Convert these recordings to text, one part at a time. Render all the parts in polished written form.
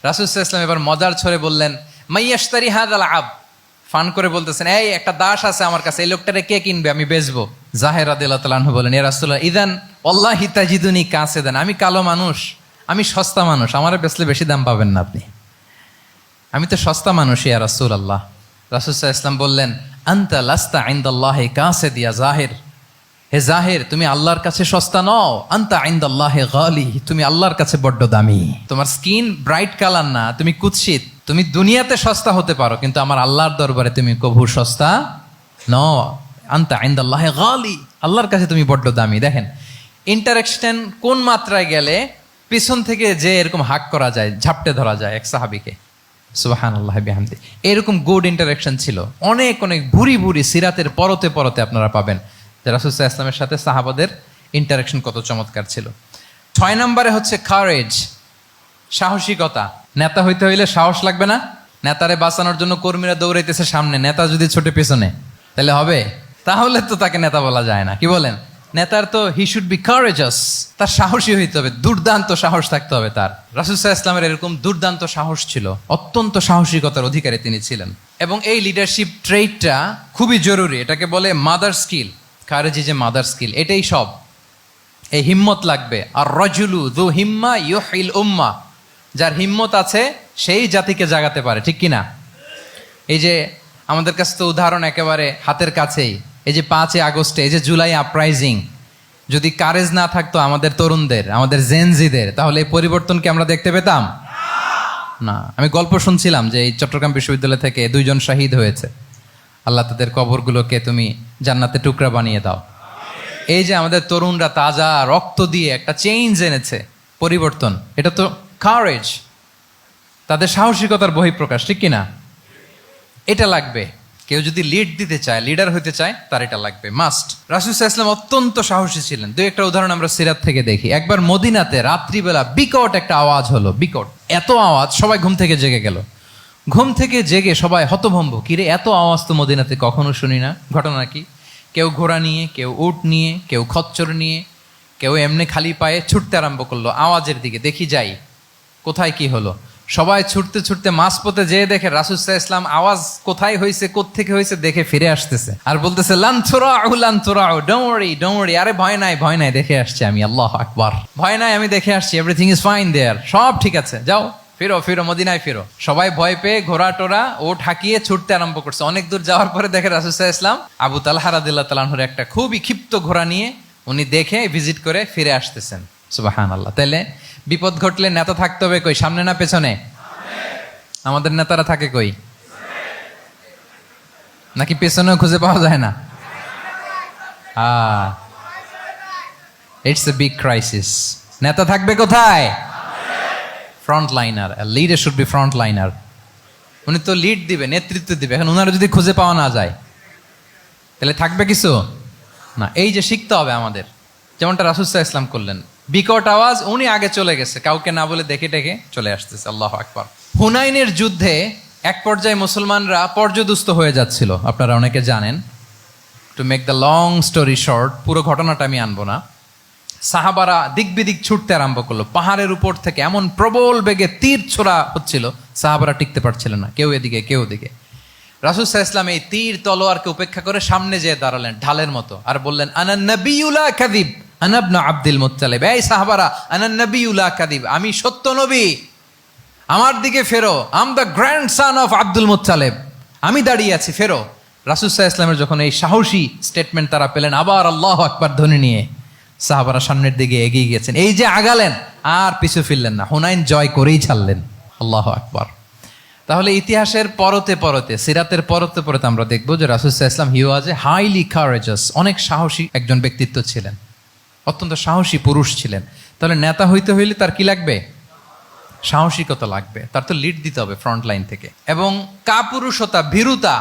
রাসূল সাল্লাল্লাহু আলাইহি ওয়াসাল্লাম এবার মজার ছলে বললেন, মাইয়াশতারি হাযাল আব, ফান করে বলতেছেন, এই একটা দাস আছে আমার কাছে, এই লোকটারে কে কিনবে, আমি বেচবো। জাহের রাদিয়াল্লাহু তাআলা আনহু বলেন, ইয়া রাসূলুল্লাহ ইযান ওয়াল্লাহি তাজিদুনি কাসিদান, আমি কালো মানুষ, আমি সস্তা মানুষ, আমারে বেচলে বেশি দাম পাবেন না আপনি, আমি তো সস্তা মানুষ ইয়া রাসূলুল্লাহ। রাসূল সাল্লাল্লাহু আলাইহি ওয়াসাল্লাম বললেন, আনতা লাস্তা ইনদাল্লাহি কাসিদ ইয়া জাহির, হে জাহির তুমি আল্লাহর কাছে সস্তা নও, আনতা ইনদাল্লাহি গালি, তুমি আল্লাহর কাছে বড্ড দামি। তোমার স্কিন ব্রাইট কালার না, তুমি কুৎসিত, তুমি দুনিয়াতে সস্তা হতে পারো কিন্তু আমার আল্লাহর দরবারে তুমি কভু সস্তা নও। আনতা ইনদাল্লাহি গালি, আল্লাহর কাছে তুমি বড্ড দামি। দেখেন ইন্টারেকশন কোন মাত্রায় গেলে পিছন থেকে যে এরকম হাক করা যায়, ঝাপটে ধরা যায় এক সাহাবীকে, সুবহানাল্লাহ বিহামদি। এরকম গুড ইন্টারাকশন ছিল অনেক অনেক ভুরি ভুরি সিরাতের পরতে পরতে আপনারা পাবেন যে রাসূল সাল্লাল্লাহু আলাইহি ওয়াসাল্লামের সাথে সাহাবাদের ইন্টারাকশন কত চমৎকার ছিল। 6 নম্বরে হচ্ছে কারেজ, সাহসিকতা। নেতা হইতে হইলে সাহস লাগবে না? নেতারে বাঁচানোর জন্য কর্মীরা দৌড়াইতেছে সামনে, নেতা যদি ছোটে পেছনে, তাহলে হবে? তাহলে তো তাকে নেতা বলা যায় না, কি বলেন? নেতার তো হি শুড বি কারেজাস, তার সাহসী হইতে হবে, দুর্দান্ত সাহস থাকতে হবে তার। রাসূল সাল্লাল্লাহু আলাইহি ওয়াসাল্লামের এরকম দুর্দান্ত সাহস ছিল, অত্যন্ত সাহসিকতার অধিকারী তিনি ছিলেন। এবং এই লিডারশিপ ট্রেইটটা খুবই জরুরি, এটাকে বলে মাদার স্কিল। কারেজি যে মাদার স্কিল, এটাই সব। এই হিম্মত লাগবে। আর রাজুলু যু হিম্মা ইউহিল উম্মাহ, যার হিম্মত আছে সেই জাতিকে জাগাতে পারে, ঠিক কিনা? এই যে আমাদের কাছে তো উদাহরণ একেবারে হাতের কাছেই, এই যে 5 আগস্টে, এই যে জুলাই আপরাইজিং, যদি কারেজ না থাকতো আমাদের তরুণদের, আমাদের জেনজিদের, তাহলে এই পরিবর্তন কি আমরা দেখতে পেতাম? না। আমি গল্প শুনছিলাম যে এই চট্টগ্রাম বিশ্ববিদ্যালয় থেকে 2 জন শহীদ হয়েছে, আল্লাহ তাদের কবরগুলোকে তুমি জান্নাতে টুকরা বানিয়ে দাও। এই যে আমাদের তরুণরা তাজা রক্ত দিয়ে একটা চেঞ্জ এনেছে, পরিবর্তন, এটা তো কারেজ, তাদের সাহসিকতার বহিঃপ্রকাশ, ঠিক কিনা? এটা লাগবে। কেউ যদি লিড দিতে চায়, লিডার হতে চায়, তার এটা লাগবে, মাস্ট। রাসূল সাল্লাল্লাহু আলাইহি ওয়াসাল্লাম অত্যন্ত সাহসী ছিলেন। 2-1টা উদাহরণ আমরা সিরাত থেকে দেখি। একবার মদিনাতে রাত্রিবেলা বিকট একটা আওয়াজ হলো, বিকট এত আওয়াজ, সবাই ঘুম থেকে জেগে গেল। ঘুম থেকে জেগে সবাই হতভম্ব, কিরে এত আওয়াজ তো মদিনাতে কখনো শুনি না। ঘটনা কি? কেউ ঘোড়া নিয়ে, কেউ উট নিয়ে, কেউ খচ্চর নিয়ে, কেউ এমনি খালি পায়ে ছুটতে আরম্ভ করলো আওয়াজের দিকে, দেখি যাই কোথায় কি হলো। সবাই ছুটতে ছুটতে মাঝপথে যেয়ে দেখে রাসূল সাল্লাল্লাহু আলাইহি ওয়াসাল্লাম আওয়াজ কোথায় হয়েছে, কোত্থেকে হয়েছে দেখে ফিরে আসতেছে আর বলতেছে, লান তুরাউ লান তুরাউ, ডোন্ট ওয়ারি ডোন্ট ওয়ারি, আরে ভয় নাই ভয় নাই, দেখে আসছি আমি, আল্লাহু আকবার, ভয় নাই আমি দেখে আসছি, এভরিথিং ইজ ফাইন দেয়ার, সব ঠিক আছে, যাও ফিরো ফিরো মদিনায় ফিরো। সবাই ভয় পেয়ে ঘোড়া টোরা ওট হাঁকিয়ে ছুটতে আরম্ভ করছে। অনেক দূর যাওয়ার পরে দেখে রাসূল সাল্লাল্লাহু আলাইহি ওয়াসাল্লাম আবু তালহা রাদিয়াল্লাহু তাআলা আনহুর একটা খুবই ক্ষিপ্ত ঘোড়া নিয়ে উনি দেখে ভিজিট করে ফিরে আসতেছেন। সুবহানাল্লাহ। তাহলে বিপদ ঘটলে নেতা থাকতে হবে কই, সামনে না পেছনে? আমাদের নেতারা থাকে কই? নাকি পেছনেও খুঁজে পাওয়া যায় না? It's a big crisis. নেতা থাকবে কোথায়? Front liner. Leader should be front liner. উনি তো লিড দিবে, নেতৃত্ব দিবে। এখন উনারা যদি খুঁজে পাওয়া না যায় তাহলে থাকবে কিছু না। এই যে শিখতে হবে আমাদের, যেমনটা রাসূল সাল্লাল্লাহু আলাইহি ওয়াসাল্লাম করলেন। বিকট আওয়াজ, উনি আগে চলে গেছে, কাউকে না বলে দেখে ডেকে চলে আসতেছে। আল্লাহু আকবার। হুনাইনের যুদ্ধে এক পর্যায়ে মুসলমানরা পর্যদুস্ত হয়ে যাচ্ছিল, আপনারা অনেকে জানেন। To make the long story short, পুরো ঘটনাটা আমি আনবো না। সাহাবারা দিক বিদিক ছুটতে আরম্ভ করলো, পাহাড়ের উপর থেকে এমন প্রবল বেগে তীর ছোড়া হচ্ছিল, সাহাবারা টিকতে পারছিলেন না, কেউ এদিকে কেউ ওদিকে। রাসূল সাল্লাল্লাহু আলাইহি ওয়াসাল্লাম এই তীর তলোয়ারকে উপেক্ষা করে সামনে যেয়ে দাঁড়ালেন ঢালের মতো, আর বললেন, আনা নবিয়্যু লা কাযিব আনা ইবনু আব্দুল মুত্তালিব। এই সাহাবারা, আনা নবিয়্যু লা কাযিব, আমি সত্য নবী, আমার দিকে ফেরো, I'm the grandson of Abdul Muttalib, আমি দাঁড়িয়ে আছি, ফেরো। রাসূল সাল্লাল্লাহু আলাইহি ওয়াসাল্লামের যখন এই সাহসী স্টেটমেন্ট তারা পেলেন, আবার আল্লাহু আকবার ধ্বনি নিয়ে সাহাবারা সামনের দিকে এগিয়ে গেছেন। এই যে আগালেন, আর পিছু ফিরলেন না, হুনাইন জয় করেই ছাড়লেন। আল্লাহু আকবার। তাহলে ইতিহাসের পরতে পরতে, সিরাতের পরতে পরতে আমরা দেখবো যে রাসূল সাল্লাল্লাহু আলাইহি ওয়াসাল্লাম হি ওয়াজ এ হাইলি কারেজাস, অনেক সাহসী একজন ব্যক্তিত্ব ছিলেন, অত্যন্ত সাহসী পুরুষ ছিলেন। তাহলে নেতা হইতে হইলে তার কি লাগবে? সাহসিকতা লাগবে, তার তো লিড দিতে হবে ফ্রন্ট লাইন থেকে। এবং কাপুরুষতা, ভীরুতা,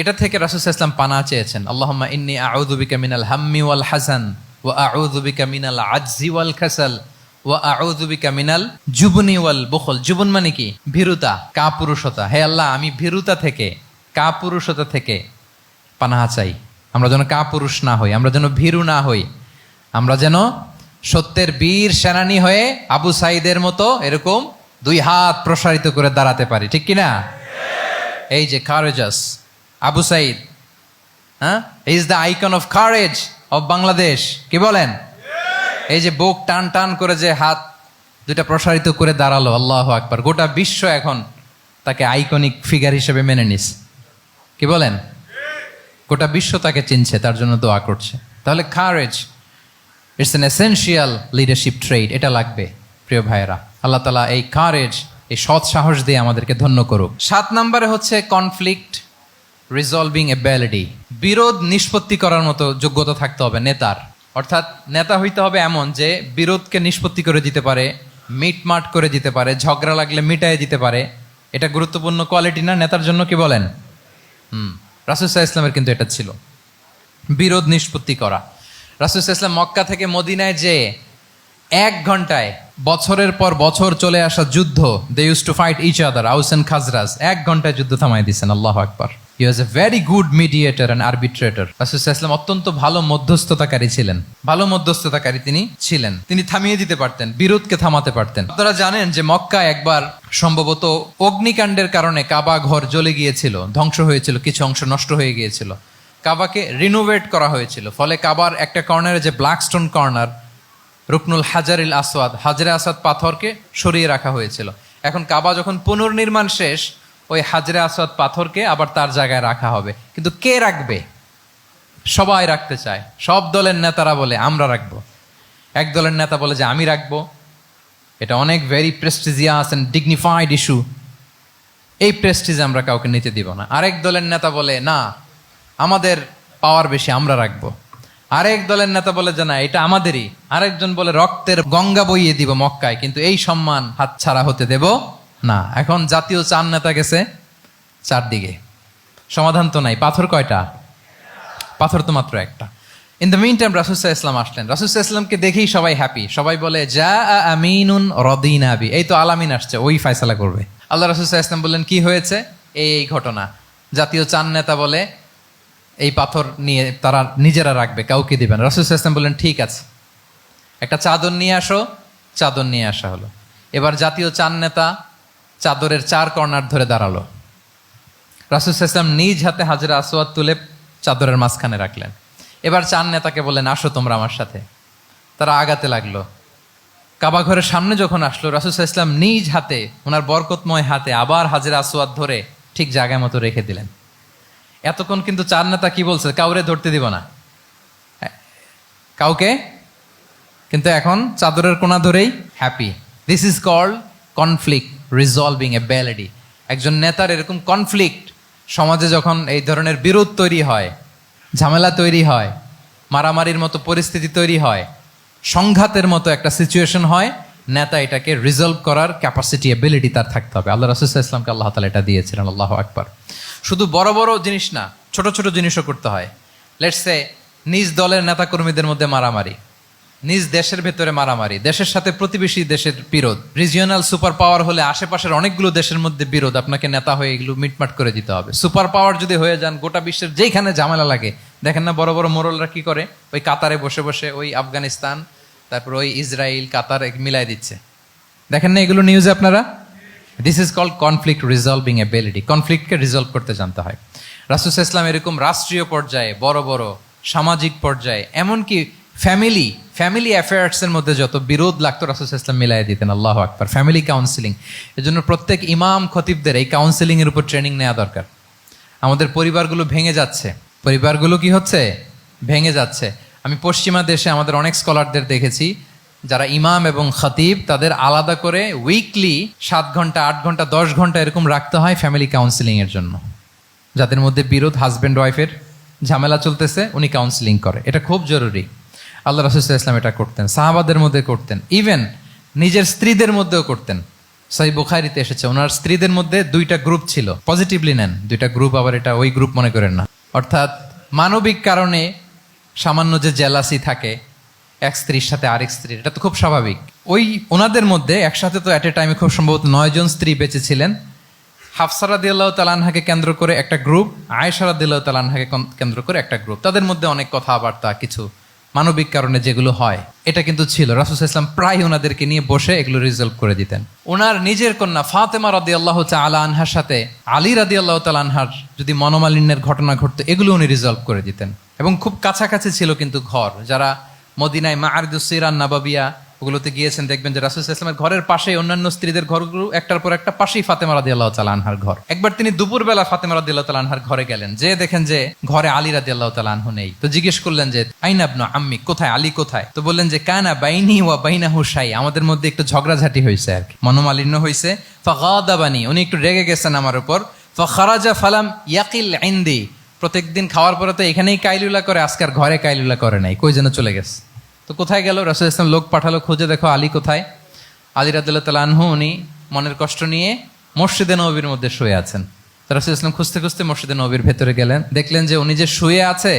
এটা থেকে রাসূল সাল্লাল্লাহু আলাইহি ওয়াসাল্লাম পানা চেয়েছেন। আল্লাহুম্মা ইন্নী আউযু বিকা মিনাল হাম্মি ওয়াল হাযান ওয়া আউযু বিকা মিনাল আজজি ওয়াল কাসাল ওয়া আউযু বিকা মিনাল জুবনি ওয়াল বুখল। জুবন মানে কি? ভীরুতা, কাপুরুষতা। হে আল্লাহ, আমি ভীরুতা থেকে, কাপুরুষতা থেকে পানাহা চাই। আমরা যেন কাপুরুষ না হই, আমরা যেন ভীরু না হই, আমরা যেন সত্যের বীর সেনানী হয়ে আবু সাঈদের মতো এরকম দুই হাত প্রসারিত করে দাঁড়াতে পারি, ঠিক কিনা? এই যে কারেজাস আবু সাইদ, হ্যাঁ, is the icon of courage of Bangladesh, কি বলেন? এই যে বুক টান টান করে যে হাত দুইটা প্রসারিত করে দাঁড়ালো, আল্লাহু আকবার, গোটা বিশ্ব এখন তাকে আইকনিক ফিগার হিসেবে মেনে নিস, কি বলেন? গোটা বিশ্ব তাকে চিনছে, তার জন্য দোয়া করছে। তাহলে courage it's an essential leadership trade, এটা লাগবে প্রিয় ভাইয়েরা। আল্লাহ তাআলা এই কারেজ, এই সৎ সাহস দিয়ে আমাদেরকে ধন্য করুক। 7 নম্বরে হচ্ছে কনফ্লিক্ট রিজলভিং এবিলিটি, বিরোধ নিষ্পত্তি করার মতো যোগ্যতা থাকতে হবে নেতার। অর্থাৎ নেতা হইতে হবে এমন যে বিরোধকে নিষ্পত্তি করে দিতে পারে, মিটমাট করে দিতে পারে, ঝগড়া লাগলে মিটায়ে দিতে পারে। এটা গুরুত্বপূর্ণ কোয়ালিটি না নেতার জন্য, কি বলেন? রাসূল সাল্লাল্লাহু আলাইহি ওয়াসাল্লামের কিন্তু এটা ছিল, বিরোধ নিষ্পত্তি করা। রাসূল সাল্লাল্লাহু আলাইহি ওয়াসাল্লাম মক্কা থেকে মদিনায় যে 1 ঘন্টায় বছরের পর বছর চলে আসা যুদ্ধ, they used to fight each other, Aus and Khazraj, 1 ঘন্টায় যুদ্ধ থামাই দিয়েছেন। আল্লাহু আকবার। He was a very good mediator and arbitrator. রাসূল সাল্লাল্লাহু আলাইহি ওয়াসাল্লাম অত্যন্ত ভালো মধ্যস্থতাকারী ছিলেন, ভালো মধ্যস্থতাকারী তিনি ছিলেন। তিনি থামিয়ে দিতে পারতেন, বিরোধকে থামাতে পারতেন। আপনারা জানেন যে মক্কায় একবার সম্ভবত অগ্নিকাণ্ডের কারণে কাবা ঘর জ্বলে গিয়েছিল, ধ্বংস হয়েছিল, কিছু অংশ নষ্ট হয়ে গিয়েছিল। কাবাকে রিনোভেট করা হয়েছিল, ফলে কাবার একটা কর্নারে যে ব্ল্যাক স্টোন কর্নার, রুকনুল হাজারিল আসওয়াদ, হাজরে আসওয়াদ পাথরকে সরিয়ে রাখা হয়েছিল। এখন কাবা যখন পুনর্নির্মাণ শেষ, ওই হাজরে আসওয়াদ পাথরকে আবার তার জায়গায় রাখা হবে। কিন্তু কে রাখবে? সবাই রাখতে চায়, সব দলের নেতারা বলে আমরা রাখবো। এক দলের নেতা বলে যে আমি রাখবো, এটা অনেক very prestigious and dignified issue, এই প্রেস্টিজ আমরা কাউকে নিতে দিব না। আরেক দলের নেতা বলে না, আমাদের পাওয়ার বেশি, আমরা রাখবো। আরেক দলের নেতা বলে যে না, এটা আমাদেরই। আরেকজন বলে রক্তের গঙ্গা বইয়ে দিব মক্কায়, কিন্তু এই সম্মান হাতছাড়া হতে দেব না। এখন জাতীয় 4 নেতা গেছে 4 দিকে, সমাধান তো নাই। পাথর কয়টা? পাথর তো মাত্র একটা। ইন দ্য মিন টাইম রাসূল সাল্লাল্লাহু আলাইহি ওয়াসাল্লাম আসলেন। রাসূল সাল্লাল্লাহু আলাইহি ওয়াসাল্লামকে দেখেই সবাই হ্যাপি, সবাই বলে যা আমিনুন রদিনা বি, এই তো আলামিন আসছে, ওই ফয়সালা করবে। আল্লাহ রাসূল সাল্লাল্লাহু আলাইহি ওয়াসাল্লাম বললেন কি হয়েছে? এই ঘটনা। জাতীয় 4 নেতা বলে এই পাথর নিয়ে তারা নিজেরা রাখবে, কাউকে দিবেন। রাসূল সাল্লাল্লাহু আলাইহি ওয়াসাল্লাম বললেন ঠিক আছে, একটা চাদর নিয়ে আসো। চাদর নিয়ে আসা হলো। এবার জাতীয় 4 নেতা চাদরের 4 কর্নার ধরে দাঁড়ালো। রাসূল সাল্লাল্লাহু আলাইহি ওয়াসাল্লাম নিজ হাতে হাজরে আসওয়াদ তুলে চাদরের মাঝখানে রাখলেন। এবার 4 নেতাকে বললেন আসো তোমরা আমার সাথে। তারা আগাতে লাগলো। কাবা ঘরের সামনে যখন আসলো, রাসূল সাল্লাল্লাহু আলাইহি ওয়াসাল্লাম নিজ হাতে, ওনার বরকতময় হাতে আবার হাজরে আসওয়াদ ধরে ঠিক জায়গা মতো রেখে দিলেন। এতক্ষণ কিন্তু 4 নেতা কি বলছে? কাউরে ধরতে দিব না, কাউকে। কিন্তু এখন চাদরের কোনা ধরেই happy. This is called conflict resolving ability. একজন নেতার এরকম কনফ্লিক্ট, সমাজে যখন এই ধরনের বিরোধ তৈরি হয়, ঝামেলা তৈরি হয়, মারামারির মতো পরিস্থিতি তৈরি হয়, সংঘাতের মতো একটা সিচুয়েশন হয়, নেতা এটাকে রিজলভ করার ক্যাপাসিটি, এবিলিটি তার থাকতে হবে। আল্লাহ রাসূল সাল্লাল্লাহু আলাইহি ওয়াসাল্লামকে আল্লাহ তাআলা এটা দিয়েছিলেন। আল্লাহু আকবার। শুধু বড় বড় জিনিস না, ছোট ছোট জিনিসও করতে হয়। লেটস সে নিজ দলের নেতা কর্মীদের মধ্যে মারামারি, নিজ দেশের ভেতরে মারামারি, দেশের সাথে প্রতিবেশী দেশের বিরোধ, রিজিওনাল সুপার পাওয়ার হলে আশেপাশের অনেকগুলো দেশের মধ্যে বিরোধ, আপনাকে নেতা হয়ে এগুলো মিটমাট করে দিতে হবে। সুপার পাওয়ার যদি হয়ে যান, গোটা বিশ্বের যেখানে ঝামেলা লাগে, দেখেন না বড় বড় মোড়লরা কি করে? ওই কাতারে বসে বসে ওই আফগানিস্তান, তারপর ওই ইসরায়েল, কাতার মিলাই দিচ্ছে, দেখেন না এগুলো নিউজে আপনারা? This is called conflict resolving ability. কনফ্লিক্টকে রিজলভ করতে জানতে হয়। রাসূল সাল্লাল্লাহু আলাইহি ওয়াসাল্লাম এরকম রাষ্ট্রীয় পর্যায়ে, বড় বড় সামাজিক পর্যায়ে, এমনকি ফ্যামিলি অ্যাফেয়ার্সের মধ্যে যত বিরোধ লাগতো, রাসূল সাল্লাল্লাহু আলাইহি ওয়াসাল্লাম মিলাই দিতেন। আল্লাহু আকবার। ফ্যামিলি কাউন্সিলিং, এজন্য প্রত্যেক ইমাম খতিবদের এই কাউন্সিলিং এর উপর ট্রেনিং নেওয়া দরকার। আমাদের পরিবারগুলো ভেঙে যাচ্ছে, পরিবারগুলো কি হচ্ছে? ভেঙে যাচ্ছে। আমি পশ্চিমা দেশে আমাদের অনেক স্কলারদের দেখেছি, যারা ইমাম এবং খতিব, তাদের আলাদা করে উইকলি 7 ঘন্টা, 8 ঘন্টা, 10 ঘন্টা এরকম রাখতে হয় ফ্যামিলি কাউন্সিলিং এর জন্য। যাদের মধ্যে বিরোধ, হাজব্যান্ড ওয়াইফের ঝামেলা চলতেছে, উনি কাউন্সিলিং করে। এটা খুব জরুরি। আল্লাহ রাসূল সাল্লাল্লাহু আলাইহি ওয়াসাল্লাম এটা করতেন, সাহাবাদের মধ্যে করতেন, ইভেন নিজের স্ত্রীদের মধ্যেও করতেন। সহিহ বুখারীতে এসেছে, ওনার স্ত্রীদের মধ্যে 2টা গ্রুপ ছিল। পজিটিভলি নেন, 2টা গ্রুপ, আবার এটা ওই গ্রুপ মনে করেন না। অর্থাৎ মানবিক কারণে সামান্য যে জেলাসি থাকে এক স্ত্রীর সাথে আরেক স্ত্রীর, এটা তো খুব স্বাভাবিক। ওই ওনাদের মধ্যে একসাথে তো অ্যাট এ টাইমে খুব সম্ভবত 9 জন স্ত্রী বেঁচে ছিলেন। হাফসা রাদিয়াল্লাহু তাআলা আনহাকে কেন্দ্র করে একটা গ্রুপ, আয়েশা রাদিয়াল্লাহু তাআলা আনহাকে কেন্দ্র করে একটা গ্রুপ। তাদের মধ্যে অনেক কথাবার্তা, কিছু মানবিক কারণে যেগুলো হয়, এটা কিন্তু ছিল। রাসূল সাল্লাল্লাহু আলাইহি ওয়াসাল্লাম প্রায় ওনাদেরকে নিয়ে বসে এগুলো রিজলভ করে দিতেন। ওনার নিজের কন্যা ফাতেমা রাদিয়াল্লাহু তাআলা আনহার সাথে আলী রাদিয়াল্লাহু তাআলা আনহার যদি মনোমালিন্যের ঘটনা ঘটতো, এগুলো উনি রিজলভ করে দিতেন। এবং খুব কাছাকাছি ছিল কিন্তু ঘর। যারা মদিনায় মাআরিদুস সিরান নাবাবিয়া ওগুলোতে গিয়েছেন, দেখবেন যে রাসূল সাল্লাল্লাহু আলাইহি ওয়াসাল্লামের ঘরের পাশেই অন্যান্য স্ত্রীদের ঘরগুলো একটার পর একটা, পাশেই ফাতেমা রাদিয়াল্লাহু তাআলা আনহার ঘর। একবার তিনি দুপুরবেলা ফাতেমা রাদিয়াল্লাহু তাআলা আনহার ঘরে গেলেন, যে দেখেন যে ঘরে আলী রাদিয়াল্লাহু তাআলা আনহু নেই। তো জিজ্ঞেস করলেন যে আইনা ইবনু আম্মি, কোথায় আলী কোথায়? তো বললেন যে কানা বাইনি ওয়া বাইনাহু শাই, আমাদের মধ্যে একটু ঝগড়াঝাটি হয়েছে আর কি, মনোমালিন্য হয়েছে। ফাগাদাবানি, উনি একটু রেগে গেছেন আমার উপর। ফাখারাজা ফালাম ইয়াকিল ইনদি, প্রত্যেকদিন খাওয়ার পরে তো এখানেই কাইলুলা করে, আজকের ঘরে কাইলুলা করে নাই, কই যেন চলে গেছে। তো কোথায় গেল? রাসূল ইসলাম লোক পাঠালো, খুঁজে দেখো আলী কোথায়। আলী রাদিয়াল্লাহু তাআলা আনহু উনি মনের কষ্ট নিয়ে মসজিদে নববীর মধ্যে শুয়ে আছেন। তো রাসূল ইসলাম খুঁজতে খুঁজতে মসজিদে নববীর ভেতরে গেলেন, দেখলেন যে উনি যে শুয়ে আছে,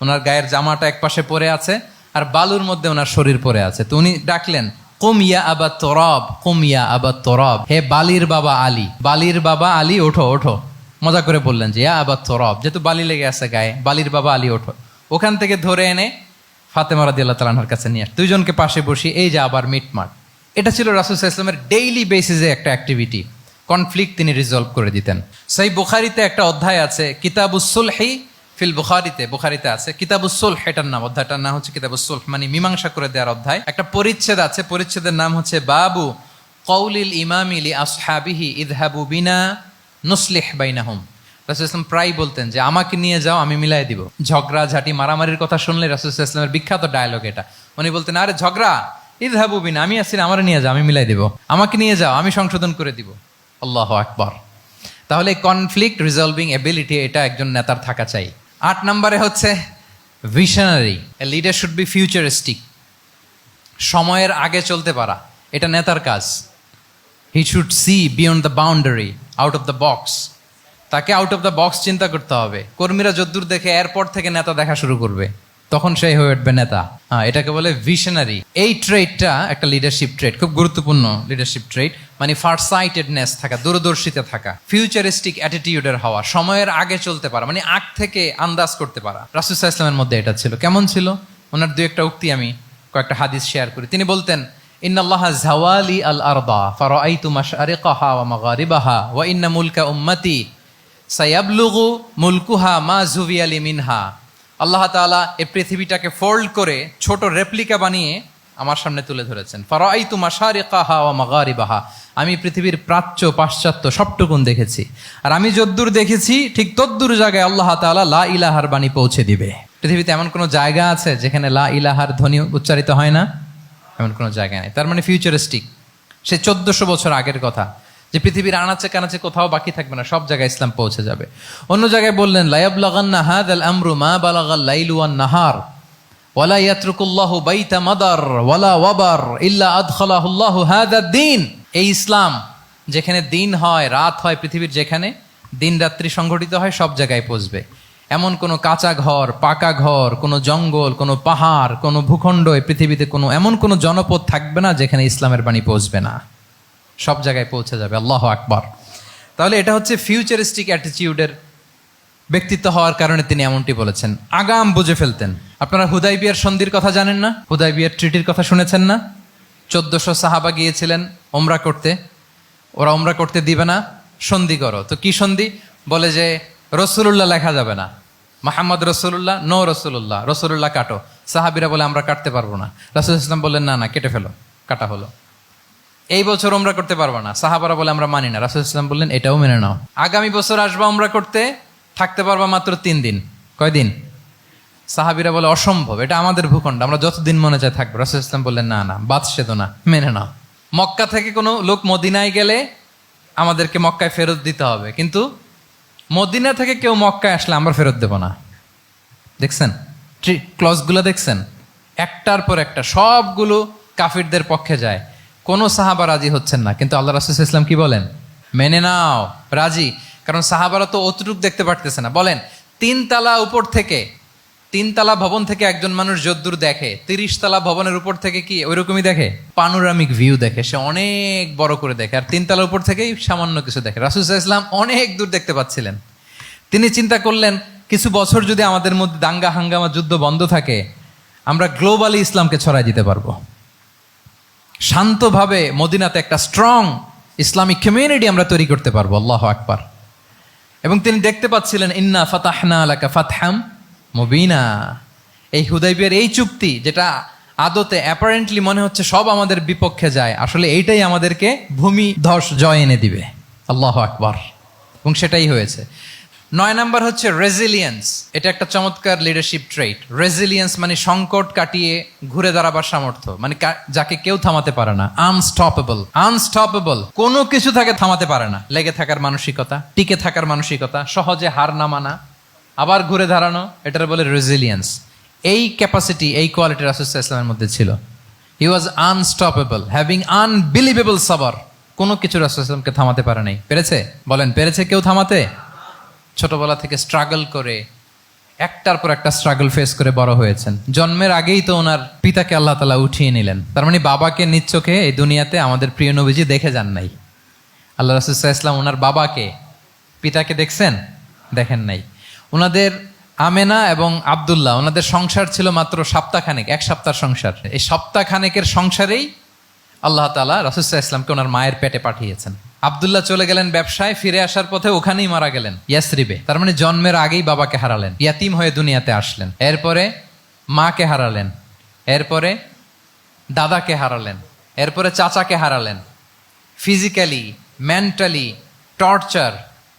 ওনার গায়ের জামাটা এক পাশে পড়ে আছে আর বালুর মধ্যে ওনার শরীর পড়ে আছে। তো উনি ডাকলেন, কুম ইয়া আবা তুরাব, কুম ইয়া আবা তুরাব, হে বালির বাবা আলী, বালির বাবা আলী ওঠো ওঠো। মজা করে বললেন যে ইয়া আবা তুরাব, যেহেতু বালি লেগে আছে গায়ে, বালির বাবা আলী ওঠো। ওখান থেকে ধরে এনে ফাতেমা রাদিয়াল্লাহু তাআলা আনহার কাছে নিয়ে দুইজনকে পাশে বসিয়ে এই যে আবার মিটমাট। এটা ছিল রাসূল সাল্লাল্লাহু আলাইহি ওয়াসাল্লামের ডেইলি বেসিসে একটা অ্যাক্টিভিটি। কনফ্লিক্ট তিনি রিজলভ করে দিতেন। সহিহ বুখারীতে একটা অধ্যায় আছে কিতাবুস সুলহি ফিল বুখারীতে আছে কিতাবুস সুলহ, এটার নাম, অধ্যায়টার নাম হচ্ছে কিতাবুস সুলহ, মানে মীমাংসা করে দেওয়ার অধ্যায়। একটা পরিচ্ছেদ আছে, পরিচ্ছেদের নাম হচ্ছে বাবু কওলিল ইমামি লি আসহাবিহি ইযহাবু বিনা নুসলিহ বাইনাহুম। রাসূল ইসলাম প্রায় বলতেন যে আমাকে নিয়ে যাও, আমি মিলাই দিব। ঝগড়া ঝাঁটি মারামারির কথা শুনলে রাসূল ইসলামের বিখ্যাত ডায়লগ এটা। উনি বলতেন, আরে ঝগড়া, ইযহাবু বিনা, আমি আছি না, আমারে নিয়ে যাও, আমি মিলাই দিব। আমাকে নিয়ে যাও, আমি সংশোধন করে দিব। আল্লাহু আকবার। তাহলে কনফ্লিক্ট রিজলভিং এবিলিটি, এটা একজন নেতার থাকা চাই। 8 নম্বরে হচ্ছে visionary. A leader should be futuristic, সময়ের আগে চলতে পারা, এটা নেতার কাজ। He should see beyond the boundary, out of the box. তাকে আউট অফ দ্য বক্স চিন্তা করতে হবে। কর্মীরা যদ্দূর দেখে এরপর থেকে নেতা দেখা শুরু করবে, তখন সেই হয়ে উঠবে নেতা। এটাকে বলে ভিশনারি। এই ট্রেটটা একটা লিডারশিপ ট্রেট, খুব গুরুত্বপূর্ণ লিডারশিপ ট্রেট, মানে ফারসাইটেডনেস থাকা, দূরদর্শিতা থাকা, ফিউচারিস্টিক অ্যাটিটিউডের হওয়া, সময়ের আগে চলতে পারা, মানে আগ থেকে আন্দাজ করতে পারা। রাসূল সাল্লাল্লাহু আলাইহি ওয়াসাল্লামের মধ্যে এটা ছিল। কেমন ছিল? ওনার দুই একটা উক্তি আমি কয়েকটা হাদিস শেয়ার করি। তিনি বলতেন, ইন্নাল্লাহা যাওয়ালি আল আরদা ফারাআইতু মাশআরিকাহা ওয়া মাগারিবাহা ওয়া ইন্না মুলকা উম্মতি সায়াবলুগু মুলকুহা মা যুবিয়ালি মিনহা। আল্লাহ তাআলা এই পৃথিবীটাকে ফোল্ড করে ছোট রেপ্লিকা বানিয়ে আমার সামনে তুলে ধরেছেন। ফারাআইতু মাশারিকাহা ওয়া মাগারিবাহা, আমি পৃথিবীর প্রাচ্য পাশ্চাত্য সবটুকুন দেখেছি। আর আমি যদ্দূর দেখেছি ঠিক তদ্দূর জায়গায় আল্লাহ তাআলা লা ইলাহার বাণী পৌঁছে দিবে। পৃথিবীতে এমন কোনো জায়গা আছে যেখানে লা ইলাহার ধ্বনি উচ্চারিত হয় না? এমন কোনো জায়গা নেই। তার মানে ফিউচারিস্টিক। সে 1400 বছর আগের কথা, যে পৃথিবীর আনাচে কানাচে কোথাও বাকি থাকবে না, সব জায়গায় ইসলাম পৌঁছে যাবে। অন্য জায়গায় বললেন, লা ইয়াবলাগান্না হাযাল আমরু মা বালাগাল লাইলু ওয়ান নাহার ওয়ালা ইয়াতরুকুল্লাহু বাইতা মাদার ওয়ালা ওয়াবার ইল্লা আদখালাহুল্লাহু হাযাদ দ্বীন। এই ইসলাম যেখানে দিন হয়, রাত হয়, পৃথিবীর যেখানে দিন রাত্রি সংঘটিত হয়, সব জায়গায় পৌঁছবে। এমন কোনো কাঁচা ঘর, পাকা ঘর, কোনো জঙ্গল, কোনো পাহাড়, কোনো ভূখণ্ড, এই পৃথিবীতে কোনো এমন কোনো জনপদ থাকবে না যেখানে ইসলামের বাণী পৌঁছবে না। সব জায়গায় পৌঁছে যাবে। আল্লাহু আকবার। তাহলে এটা হচ্ছে ফিউচারিস্টিক অ্যাটিটিউডের ব্যক্তিত্ব হওয়ার কারণে তিনি এমনটি বলেছেন। আগাম বুঝে ফেলতেন। আপনারা হুদাইবিয়ার সন্ধির কথা জানেন না? হুদাইবিয়ার ট্রিটির কথা শুনেছেন না? 1400 সাহাবা গিয়েছিলেন ওমরা করতে, ওরা ওমরা করতে দিবে না, সন্ধি করো। তো কি সন্ধি? বলে যে রসুলুল্লাহ লেখা যাবে না, মুহাম্মদ রসুলুল্লাহ, নো রসুলুল্লাহ, রসুলুল্লাহ কাটো। সাহাবিরা বলে আমরা কাটতে পারবো না। রাসূল ইসলাম বললেন না না, কেটে ফেলো। কাটা হলো। এই বছর ওমরা করতে পারবো না, সাহাবারা বলে আমরা মানি না। রাসূল ইসলাম বললেন এটাও মেনে নাও। আগামী বছর আসবা ওমরা করতে, থাকতে পারবা মাত্র 3 দিন। কয়দিন? সাহাবিরা বলে অসম্ভব, এটা আমাদের ভূখণ্ড, আমরা যতদিন মনে চায় থাকবো। রাসূল ইসলাম বললেন না না, বাদশেদ না, মেনে নাও। মক্কা থেকে কোনো লোক মদিনায় গেলে আমাদেরকে মক্কায় ফেরত দিতে হবে, কিন্তু মদিনা থেকে কেউ মক্কায় আসলে আমরা ফেরত দেব না। দেখছেন ক্লজগুলো? দেখছেন একটার পর একটা, সবগুলো কাফিরদের পক্ষে যায়। কোনো সাহাবা রাজি হচ্ছেন না, কিন্তু আল্লাহ রাসূল সাল্লাল্লাহু আলাইহি ওয়াসাল্লাম কি বলেন? মেনে নাও, রাজি। কারণ সাহাবারা তো অতটুক দেখতে পারতেছে না। বলেন 3 তালা উপর থেকে, 3 তালা ভবন থেকে একজন মানুষ যদ্দূর দেখে, 30 তালা ভবনের উপর থেকে কি ওইরকমই দেখে? পানোরামিক ভিউ দেখে, সে অনেক বড় করে দেখে। আর 3 তালার উপর থেকেই সামান্য কিছু দেখে। রাসূল সাল্লাল্লাহু আলাইহি ওয়াসাল্লাম অনেক দূর দেখতে পাচ্ছিলেন। তিনি চিন্তা করলেন, কিছু বছর যদি আমাদের মধ্যে দাঙ্গা হাঙ্গামা যুদ্ধ বন্ধ থাকে, আমরা গ্লোবালি ইসলামকে ছড়াই দিতে পারবো। শান্তভাবে মদিনাতে একটা স্ট্রং ইসলামিক কমিউনিটি আমরা তৈরি করতে পারবো। আল্লাহু আকবার। এবং তিনি দেখতে পাচ্ছিলেন ইন্না ফাতাহনা লাকা ফাতহাম মুবিনা, এই হুদাইবিয়ার এই চুক্তি যেটা আদতে অ্যাপারেন্টলি মনে হচ্ছে সব আমাদের বিপক্ষে যায়, আসলে এইটাই আমাদেরকে ভূমি ধস জয় এনে দিবে। আল্লাহু আকবার। এবং সেটাই হয়েছে। 9 নাম্বার হচ্ছে রেজিলিয়েন্স। এটা একটা চমৎকার লিডারশিপ ট্রেট। রেজিলিয়েন্স মানে সংকট কাটিয়ে ঘুরে দাঁড়াবার সামর্থ্য, মানে যাকে কেউ থামাতে পারে না। আনস্টপেবল, আনস্টপেবল, কোনো কিছু তাকে থামাতে পারে না। লেগে থাকার মানসিকতা, টিকে থাকার মানসিকতা, সহজে হার না মানা, আবার ঘুরে দাঁড়ানো, এটার বলে রেজিলিয়েন্স। এই ক্যাপাসিটি, এই কোয়ালিটি রাসূল সাল্লাল্লাহু আলাইহি ওয়াসাল্লামের মধ্যে ছিল। হি ওয়াজ আনস্টপেবল, হ্যাভিং আনবিলিভেবল সাবর। কোনো কিছু রাসূল সাল্লাল্লাহু আলাইহি ওয়াসাল্লামকে থামাতে পারে নাই। পেরেছে? বলেন, পেরেছে কেউ থামাতে? ছোটবেলা থেকে স্ট্রাগল করে একটার পর একটা স্ট্রাগল ফেস করে বড় হয়েছেন। জন্মের আগেই তো ওনার পিতাকে আল্লাহ তাআলা উঠিয়ে নিলেন। তার মানে বাবাকে নিজ চোখে এই দুনিয়াতে আমাদের প্রিয় নবীজি দেখে যান নাই। আল্লাহ রাসূল সাল্লাল্লাহু আলাইহি ওয়াসাল্লাম ওনার বাবাকে, পিতাকে দেখছেন? দেখেন নাই। ওনাদের আমেনা এবং আব্দুল্লাহ, ওনাদের সংসার ছিল মাত্র সপ্তাহখানেক, 1 সপ্তাহ সংসার। এই সপ্তাহখানেকের সংসারেই আল্লাহ তাআলা রাসূল সাল্লাল্লাহু আলাইহি ওয়াসাল্লামকে ওনার মায়ের পেটে পাঠিয়েছেন। আব্দুল্লাহ চলে গেলেন ব্যবসায়, ফিরে আসার পথে ওখানেই মারা গেলেন, ইয়াসরিবে। তার মানে জন্মের আগেই বাবাকে হারালেন, ইয়াতিম হয়ে দুনিয়াতে আসলেন। এরপরে মাকে হারালেন, এরপরে দাদাকে হারালেন, এরপরে চাচাকে হারালেন। Physically, mentally torture,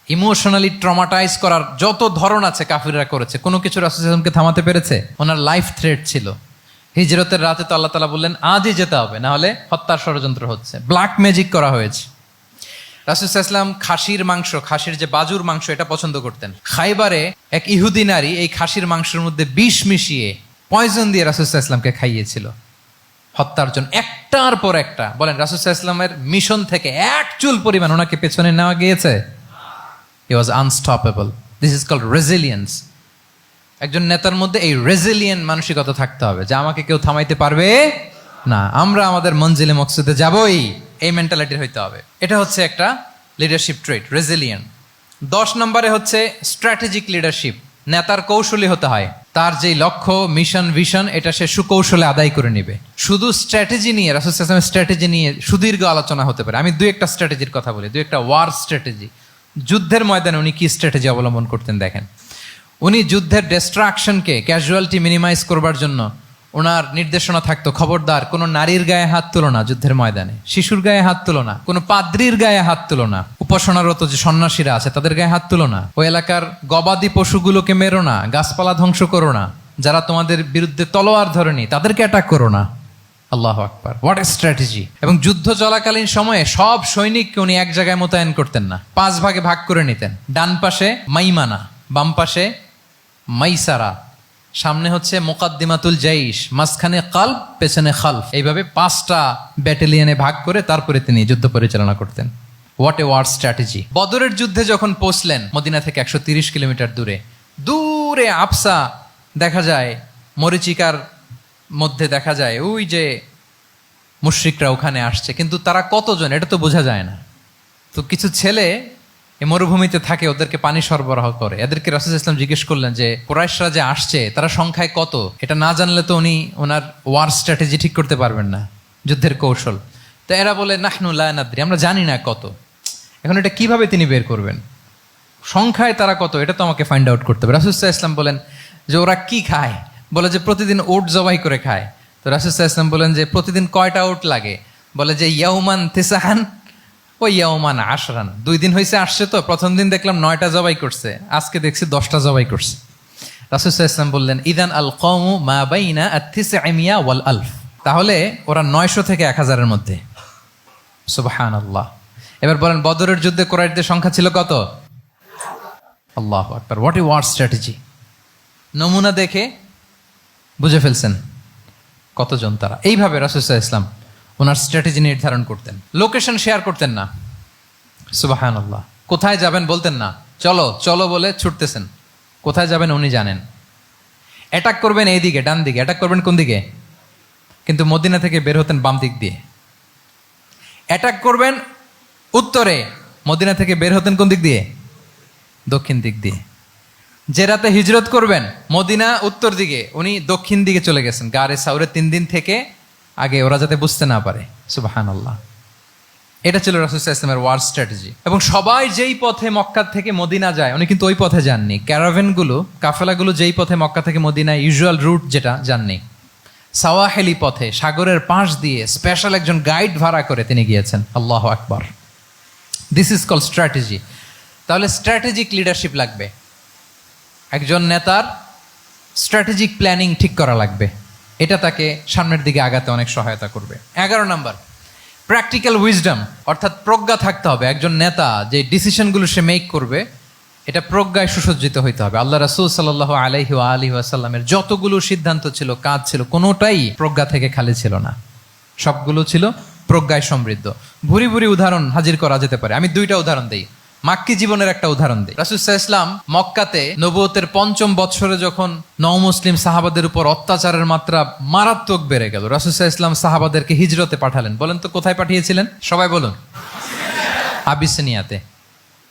emotionally traumatise করার যত ধরন আছে কাফিররা করেছে, কোনো কিছু রাসূল সাল্লাল্লাহু আলাইহি ওয়াসাল্লামকে থামাতে পেরেছে? ওনার লাইফ থ্রেট ছিল। হিজরতের রাতে তো আল্লাহ তাআলা বললেন আজই যেতে হবে, না হলে হত্যার ষড়যন্ত্র হচ্ছে, ব্ল্যাক ম্যাজিক করা হয়েছে। রাসূল সাল্লাল্লাহু আলাইহি ওয়াসাল্লাম খাসির মাংস, খাসির যে বাজুর মাংস, এটা পছন্দ করতেন। খাইবারে এক ইহুদি নারী এই খাসির মাংসের মধ্যে বিষ মিশিয়ে, পয়জন দিয়ে রাসূল সাল্লাল্লাহু আলাইহি ওয়াসাল্লামকে খাইয়েছিল হত্যার জন্য, একটার পর একটা। বলেন, রাসূল সাল্লাল্লাহু আলাইহি ওয়াসাল্লামের মিশন থেকে এক চুল পরিমাণ ওনাকে পেছনে নেওয়া গিয়েছে? He was unstoppable. This is called resilience. একজন নেতার মধ্যে এই রেজিলিয়েন্ট মানসিকতা থাকতে হবে যে আমাকে কেউ থামাইতে পারবে না, আমরা আমাদের মঞ্জিলে মকসুদে যাবই, এই মেন্টালিটির হইতে হবে। এটা হচ্ছে একটা লিডারশিপ ট্রেট, রেজিলিয়েন্ট। 10 নম্বরে হচ্ছে স্ট্র্যাটেজিক লিডারশিপ। নেতার কৌশলী হতে হয়। তার যেই লক্ষ্য, মিশন, ভিশন, এটা সে সুকৌশলে আদায় করে নিবে। শুধু স্ট্র্যাটেজি নিয়ে, রাসূল সাল্লাল্লাহু আলাইহি ওয়াসাল্লামের স্ট্র্যাটেজি নিয়ে সুদীর্ঘ আলোচনা হতে পারে। আমি 2-1টা স্ট্র্যাটেজির কথা বলি, 2-1টা ওয়ার স্ট্র্যাটেজি। যুদ্ধের ময়দানে উনি কি স্ট্র্যাটেজি অবলম্বন করতেন দেখেন। উনি যুদ্ধের ডিস্ট্রাকশনকে, ক্যাজুয়ালিটি মিনিমাইজ করবার জন্য ওনার নির্দেশনা থাকতো, খবরদার কোনো নারীর গায়ে হাত তুলো না যুদ্ধের ময়দানে, শিশুর গায়ে হাত তুলো না, কোনো পাদ্রীর গায়ে হাত তুলো না, উপাসনারত যে সন্ন্যাসীরা আছে তাদের গায়ে হাত তুলো না, ওই এলাকার গবাদি পশুগুলোকে মেরো না, গাছপালা ধ্বংস করো না, যারা তোমাদের বিরুদ্ধে তলোয়ার ধরেনি তাদেরকে অ্যাটাক করো না। আল্লাহু আকবার, হোয়াট এ স্ট্র্যাটেজি! এবং যুদ্ধ চলাকালীন সময়ে সব সৈনিককে উনি এক জায়গায় মোতায়েন করতেন না, 5 ভাগে ভাগ করে নিতেন। ডান পাশে মাইমানা, বাম পাশে মাইসারা, সামনে হচ্ছে মুকাদ্দিমাতুল জাইশ, মাঝখানে কালব, পেছনে খালফ। এইভাবে 5টা ব্যাটালিয়নে ভাগ করে তারপরে তিনি যুদ্ধ পরিচালনা করতেন। What a war strategy! বদরের যুদ্ধে যখন পৌঁছলেন মদিনা থেকে 130 কিলোমিটার দূরে, দূরে আফসা দেখা যায়, মরিচিকার মধ্যে দেখা যায় ওই যে মুশরিকরা ওখানে আসছে, কিন্তু তারা কতজন এটা তো বোঝা যায় না। তো কিছু ছেলে এই মরুভূমিতে থাকে, ওদেরকে পানি সরবরাহ করে। এদেরকে রাসূল সাল্লাল্লাহু আলাইহি ওয়াসাল্লাম জিজ্ঞেস করলেন যে কুরাইশরা যে আসছে তারা সংখ্যায় কত? এটা না জানলে তো উনি ওনার ওয়ার স্ট্র্যাটেজি ঠিক করতে পারবেন না, যুদ্ধের কৌশল। তো এরা বলে নাহনু লা নাদরি, আমরা জানি না কত। এখন এটা কিভাবে তিনি বের করবেন? সংখ্যায় তারা কত এটা তো আমাকে ফাইন্ড আউট করতে হবে। রাসূল সাল্লাল্লাহু আলাইহি ওয়াসাল্লাম বলেন যে ওরা কি খায়? বলে যে প্রতিদিন ওট জবাই করে খায়। তো রাসূল সাল্লাল্লাহু আলাইহি ওয়াসাল্লাম বলেন যে প্রতিদিন কয়টা ওট লাগে? বলে যে ইয়াউমান তিসআন ওই ইয়াউমান আশরান। 2 দিন হয়েছে আসছে, তো প্রথম দিন দেখলাম 9টা জবাই করছে, আজকে দেখছি 10টা জবাই করছে। রাসূল সাল্লাল্লাহু আলাইহি ওয়াসাল্লাম বললেন ইদান আল কওমু মা বাইনা আত-তিসআমিয়া ওয়াল আলফ। তাহলে ওরা 900 থেকে 1000-এর মধ্যে। সুবহানাল্লাহ। এবার বলেন বদরের যুদ্ধে কুরাইশদের সংখ্যা ছিল কত? আল্লাহু আকবার, হোয়াট এ ওয়ার স্ট্র্যাটেজি! নমুনা দেখে বুঝে ফেলছেন কতজন তারা। এইভাবে রাসূল সাল্লাল্লাহু আলাইহি ওয়াসাল্লাম ওনার স্ট্র্যাটেজি নির্ধারণ করতেন। লোকেশন শেয়ার করতেন না। সুবহানাল্লাহ। কোথায় যাবেন বলতেন না, চলো চলো বলে ছুটতেছেন। কোথায় যাবেন উনি জানেন। অ্যাটাক করবেন এই দিকে, ডান দিকে। অ্যাটাক করবেন কোন দিকে? কিন্তু মদিনা থেকে বের হতেন বাম দিক দিয়ে। অ্যাটাক করবেন উত্তরে, মদিনা থেকে বের হতেন কোন দিক দিয়ে? দক্ষিণ দিক দিয়ে। যে রাতে হিজরত করবেন, মদিনা উত্তর দিকে, উনি দক্ষিণ দিকে চলে গেছেন গারে সাউরে 3 দিন থেকে আগে, ওরা যাতে বুঝতে না পারে। সুবহানাল্লাহ। এটা ছিল রাসূল সাল্লাল্লাহু আলাইহি ওয়াসাল্লামের ওয়ার স্ট্র্যাটেজি। এবং সবাই যেই পথে মক্কা থেকে মদিনা যায়, উনি কিন্তু ওই পথে যাননি। ক্যারাভেনগুলো, কাফেলাগুলো যেই পথে মক্কা থেকে মদিনায় ইউজুয়াল রুট যেটা, যাননি। সাওয়াহেলি পথে, সাগরের পাশ দিয়ে স্পেশাল একজন গাইড ভাড়া করে তিনি গিয়েছেন। আল্লাহু আকবার। This is call strategy. তাহলে স্ট্র্যাটেজিক লিডারশিপ লাগবে। একজন নেতার স্ট্র্যাটেজিক প্ল্যানিং ঠিক করা লাগবে। এটা তাকে সামনের দিকে আগাতে অনেক সহায়তা করবে। 11 নম্বর, প্র্যাকটিক্যাল উইজডম, অর্থাৎ প্রজ্ঞা থাকতে হবে। একজন নেতা যে ডিসিশনগুলো সে মেক করবে, এটা প্রজ্ঞায় সুসজ্জিত হইতে হবে। আল্লাহ রাসূল সাল্লাল্লাহু আলাইহি ওয়াসাল্লামের যতগুলো সিদ্ধান্ত ছিল, কাজ ছিল, কোনোটাই প্রজ্ঞা থেকে খালি ছিল না, সবগুলো ছিল প্রজ্ঞায় সমৃদ্ধ। ভুরি ভুরি উদাহরণ হাজির করা যেতে পারে। আমি 2টা উদাহরণ দিই। মাক্কি জীবনের একটা উদাহরণ দিই। রাসূল সাল্লাল্লাহু আলাইহি ওয়াসাল্লাম মক্কাতে নবুয়তের 5ম বৎসরে যখন নও-মুসলিম সাহাবাদের উপর অত্যাচারের মাত্রা মারাত্মক বেড়ে গেল, রাসূল সাল্লাল্লাহু আলাইহি ওয়াসাল্লাম সাহাবাদেরকে হিজরতে পাঠালেন। বলেন তো কোথায় পাঠিয়েছিলেন? সবাই বলুন। আবিসিনিয়াতে,